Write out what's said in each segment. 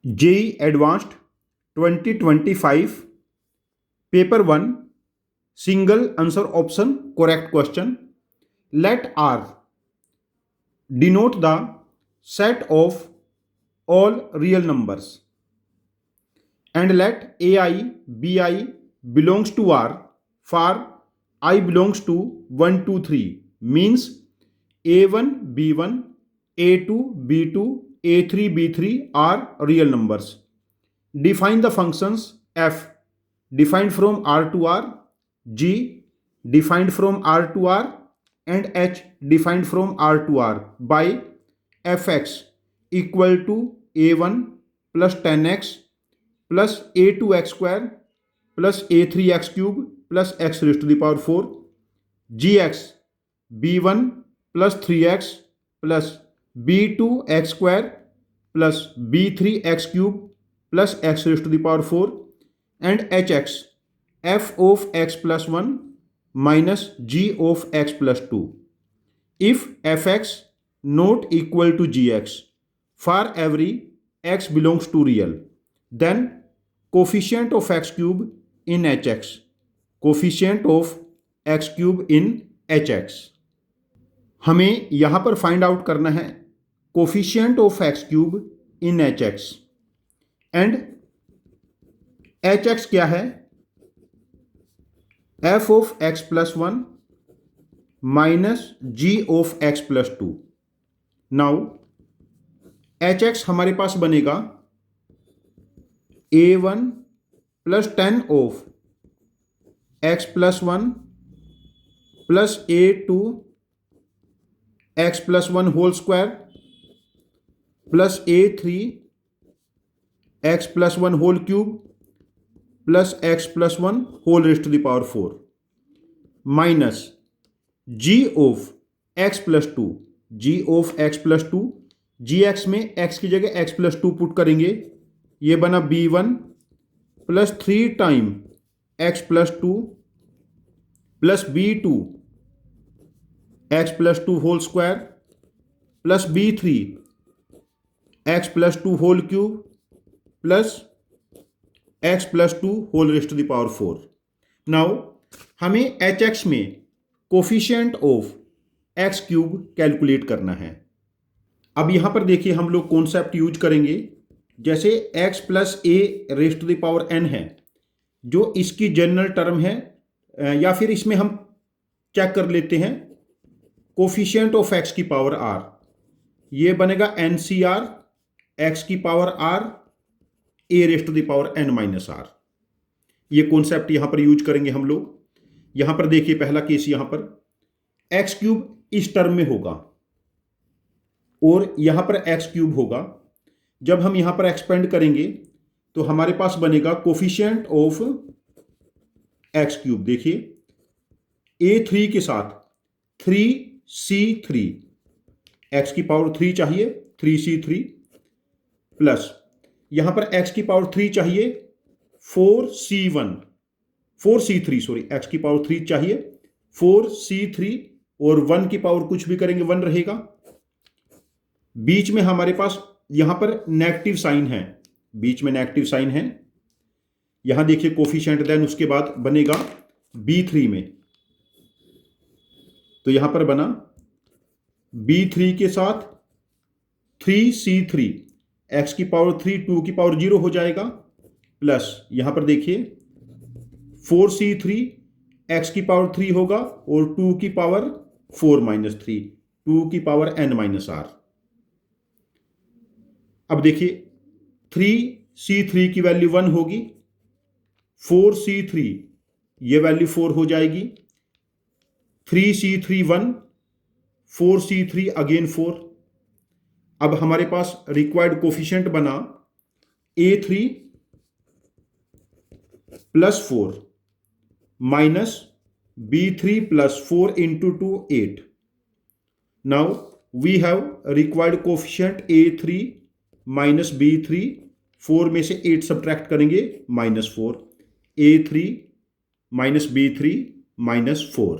JEE Advanced 2025 Paper 1 Single answer option correct question. Let R denote the set of all real numbers and let AI BI belongs to R for I belongs to 1 2 3 means A1 B1 A2 B2 A3 B3 are real numbers. Define the functions f defined from R to R, g defined from R to R, and h defined from R to R by fx equal to a1 plus 10x plus a2x square plus a3x cube plus x raised to the power 4, gx b1 plus 3x plus b2x square plus b3x cube plus x raised to the power 4, and hx f of x plus 1 minus g of x plus 2 if fx not equal to gx for every x belongs to real, then coefficient of x cube in hx, coefficient of x cube in hx. हमें यहां पर find out करना है coefficient of x cube in h x, and h x क्या है? F of x plus 1 minus g of x plus 2. Now h x हमारे पास बनेगा a1 plus 10 of x plus 1 plus a2 x plus 1 whole square plus a3 x plus 1 whole cube plus x plus 1 whole raised to the power 4 minus g of x plus 2, ji of x plus 2, g x में x की जगह x plus 2 put करेंगे, ये बना b1 plus 3 time x plus 2 plus b2 x plus 2 whole square plus b3 x plus 2 whole cube plus x plus 2 whole raised to the power 4. Now हमें h x में coefficient of x cube calculate करना है. अब यहां पर देखिए हम लोग कॉन्सेप्ट यूज करेंगे. जैसे x plus a raised to the power n है जो इसकी जनरल टर्म है, या फिर इसमें हम चेक कर लेते हैं कोफिशिएंट ऑफ एक्स की पावर आर, ये बनेगा एन सी आर एक्स की power r a raised to the power n minus r. ये कॉन्सेप्ट यहां पर यूज करेंगे हम लोग. यहां पर देखिए पहला केस, यहां पर एक्स क्यूब इस टर्म में होगा और यहां पर एक्स क्यूब होगा. जब हम यहां पर एक्सपेंड करेंगे तो हमारे पास बनेगा कोफिशिएंट ऑफ एक्स क्यूब. देखिए a3 के साथ 3c3 एक्स की पावर 3 चाहिए 3c3 प्लस यहां पर एक्स की पावर 3 चाहिए 4c3 सॉरी एक्स की पावर 3 चाहिए 4c3 और 1 की पावर कुछ भी करेंगे 1 रहेगा. बीच में हमारे पास यहां पर नेगेटिव साइन है, बीच में नेगेटिव साइन है. यहां देखिए कोफिशिएंट, देन उसके बाद बनेगा b3 में, तो यहां पर बना b3 के साथ 3c3 एक्स की पावर 3 2 की पावर 0 हो जाएगा प्लस यहां पर देखिए 4c3 एक्स की पावर 3 होगा और 2 की पावर 4 माइनस 3 2 की पावर n माइनस आर. अब देखिए 3c3 की वैल्यू 1 होगी, 4c3 ये वैल्यू 4 हो जाएगी, 3c3 1, 4c3 अगेन 4. अब हमारे पास रिक्वायर्ड कोफिशिएंट बना a3 plus 4 minus b3 plus 4 into 2 8. Now we have required coefficient a3 minus b3, 4 में से 8 सब्ट्रैक्ट करेंगे minus 4, a3 minus b3 minus 4.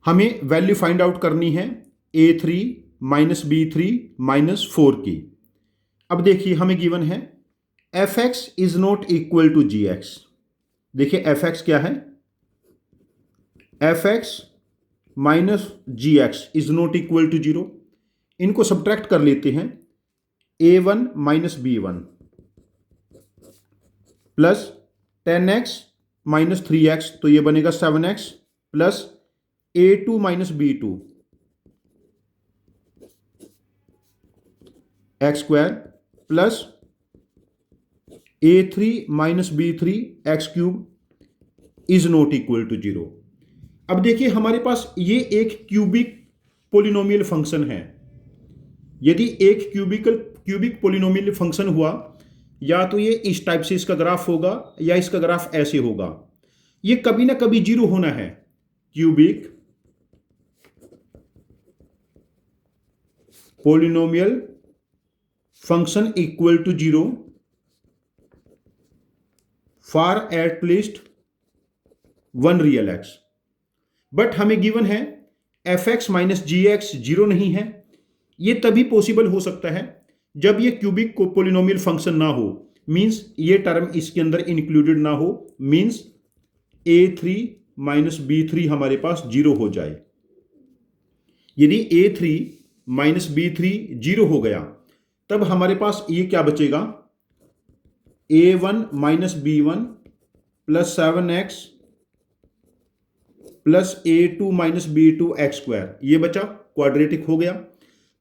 हमें वैल्यू फाइंड आउट करनी है a3 माइनस b3 माइनस 4 की. अब देखिए हमें गिवन है f x is not equal to g x. देखिए एफ एक्स क्या है, f x minus g x is not equal to zero. इनको सब्ट्रैक्ट कर लेते हैं, a one minus b one plus 10x minus 3x, तो ये बनेगा 7x plus a2 minus b2 x square plus a3 minus b3 x cube is not equal to zero. अब देखिए हमारे पास ये एक क्यूबिक पोलिनोमियल फंक्शन है। यदि एक क्यूबिक पोलिनोमियल फंक्शन हुआ, या तो ये इस टाइप से इसका ग्राफ होगा या इसका ग्राफ ऐसे होगा। ये कभी ना कभी जीरो होना है। Cubic polynomial function equal to zero for at least one real x. But हमें गिवन है f x minus g x zero नहीं है। ये तभी पॉसिबल हो सकता है जब ये क्यूबिक को पोलिनोमियल फंक्शन ना हो, मींस ये टर्म इसके अंदर इंक्लूडेड ना हो, मींस a3 माइनस b3 हमारे पास जीरो हो जाए। यदि a3 माइनस b3 जीरो हो गया, तब हमारे पास ये क्या बचेगा, a1 minus b1 plus 7x plus a2 minus b2 x square, ये बचा, क्वाड्रेटिक हो गया।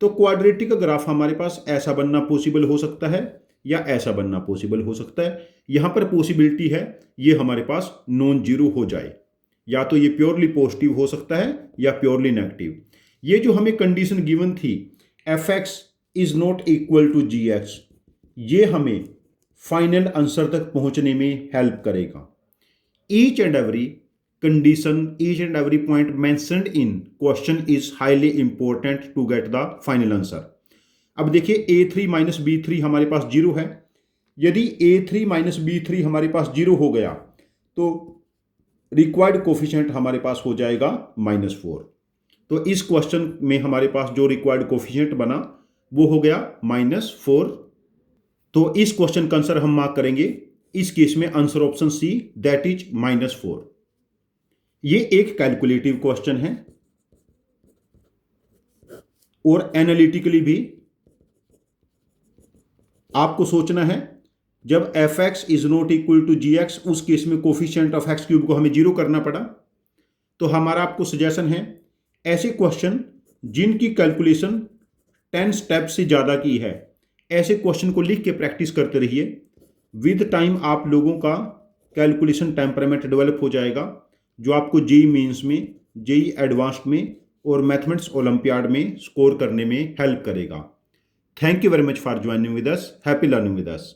तो क्वाड्रेटिक का ग्राफ हमारे पास ऐसा बनना पॉसिबल हो सकता है या ऐसा बनना पॉसिबल हो सकता है। यहां पर पॉसिबिलिटी है ये हमारे पास नॉन जीरो हो जाए, या तो ये प्योरली पॉजिटिव हो सकता है या प्योरली नेगेटिव। ये जो हमें कंडीशन गिवन थी f x is not equal to g x, ये हमें फाइनल आंसर तक पहुंचने में हेल्प करेगा। Each and every condition, each and every point mentioned in question is highly important to get the final answer। अब देखिए a3 minus b3 हमारे पास zero है। यदि a3 माइनस b3 हमारे पास जीरो हो गया तो रिक्वायर्ड कोफिशिएंट हमारे पास हो जाएगा -4। तो इस क्वेश्चन में हमारे पास जो रिक्वायर्ड कोफिशिएंट बना वो हो गया -4। तो इस क्वेश्चन का आंसर हम मार्क करेंगे इस केस में answer option c, that is -4। ये एक कैलकुलेटिव क्वेश्चन है और एनालिटिकली भी आपको सोचना है। जब f x is not equal to g x, उस केस में कोफिशिएंट ऑफ एक्स क्यूब को हमें जीरो करना पड़ा। तो हमारा आपको सजेशन है ऐसे क्वेश्चन जिनकी कैलकुलेशन 10 स्टेप से ज़्यादा की है, ऐसे क्वेश्चन को लिख के प्रैक्टिस करते रहिए। विद टाइम आप लोगों का कैलकुलेशन टेम्परामेंट डेवलप हो जाएगा, जो आपको जेई मेंस में, जेई एडवांस्ड में और मैथमेटिक्स ओलंपियाड में स्कोर करने में हेल्प करेगा। Thank you very much for joining with us. Happy learning with us.